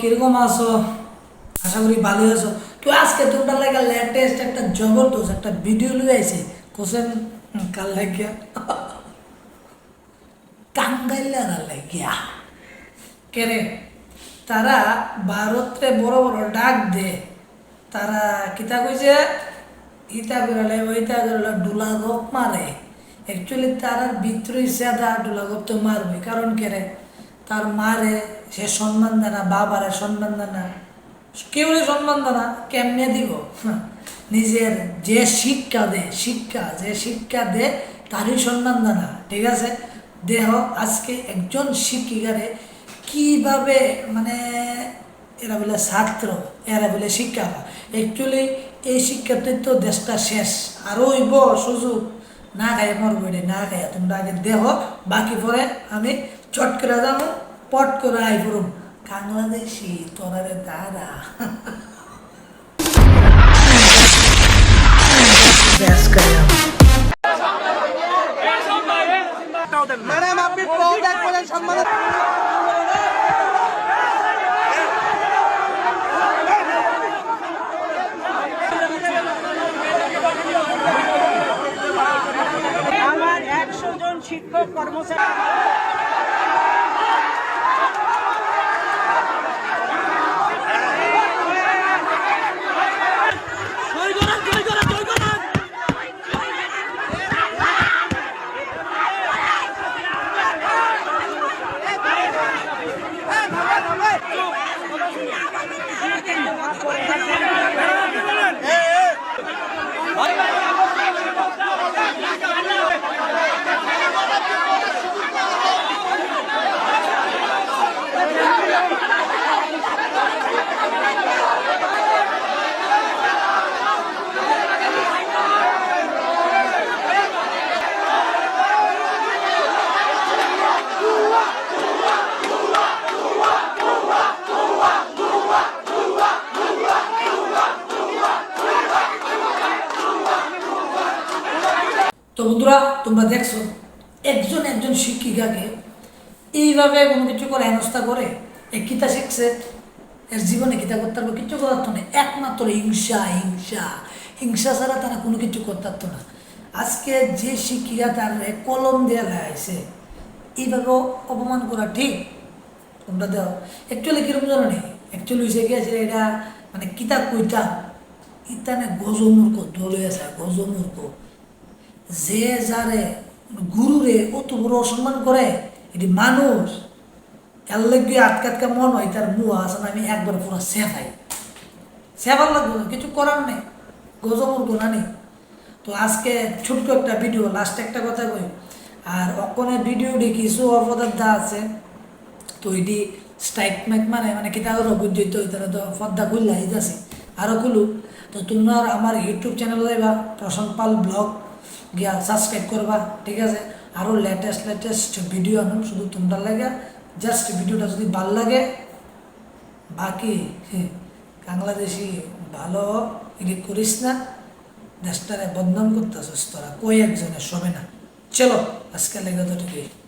কিরকম আছো? আশা করি ভালো আছো। তো আজকে তোমরা লাগা লেটেস্ট একটা জবরদস্ত একটা ভিডিও লুই আইছে কোসেন কাল লাগিয়া টাঙ্গাইলার লাগিয়া কেরে তারা ভারতে বড় বড় ডাক দে তারা কিতা কইছে ইতা করলে ওইটা করলে ডুলাগপ মারে অ্যাকচুয়ালি তার ভিতরে সাদা ডুলাগপ তো মারবে কারণ কেরে তার মারে সে সম্মান দেয় না বাবারে সম্মান দেয় না কেউ সম্মান দেয় না কেমনে দিব নিজের যে শিক্ষা দে তারই সম্মান দেয় না ঠিক আছে দেহ আজকে একজন শিক্ষিকারে কিভাবে মানে এরা বলে ছাত্র এরা বলে শিক্ষা অ্যাকচুয়ালি এই শিক্ষার্থীর তো দেশটা শেষ আরও হইব সুযোগ না খাইয়া মরবো না খাইয়া তোমরা আগে দেহ বাকি পরে আমি চট করে যাবো পট করে আই পড়ুম বাংলাদেশি তোরারে দাদা ম্যাডাম আপনি পদত্যাগ করেন সম্মান আমার 100 জন শিক্ষক কর্মচারী তো বন্ধুরা তোমরা দেখছো একজন শিক্ষিকাকে এইভাবে কোনো কিছু করে হেনস্থা করে এ কিতা শিখছে এর জীবনে কিতা করতে পারবো কিছু করার তো না একমাত্র হিংসা ছাড়া তারা কোনো কিছু করতে পারতো না আজকে যে শিক্ষিকা তার কলম দেওয়া লাগাইছে এইভাবে অপমান করা ঠিক তোমরা দেও অ্যাকচুয়ালি কিরকম জানো নেই অ্যাকচুয়ালি হয়েছে গিয়েছে এটা মানে কিতা কইতা ইতানে গজমূর্খ দলে আছে গজমূর্খ যে যারে গুরুরে অত বড় অসম্মান করে এটি মানুষ এর লাগে আটকাটকা মন হয় তার মুয়া আছে না আমি একবার পুরো সেফার লাগবে কিছু করার নেই গজমূর্খ না নেই তো আজকে ছোট্ট একটা ভিডিও লাস্টে একটা কথা কই আর অকনের ভিডিওটি কিছু অপদার্থ আছে তো এটি স্ট্রাইক ম্যাক মানে কিতা করো বুঝিত তারা তো পদ্মা খুললা আছে আরও খুলুক তো তোমরা আমার ইউটিউব চ্যানেল যাইবা প্রশান্ত পাল ব্লগ গিয়া সাবস্ক্রাইব করবা ঠিক আছে আরও লেটেস্ট ভিডিও আনুন শুধু তোমরা লাগে জাস্ট ভিডিওটা যদি ভাল লাগে বাকি বাংলাদেশি ভালো এডিট করিস না দেশটারে বদনাম করতেছিস তোরা কই একজনের সবে না চলো আজকে লেগে তো ঠিকই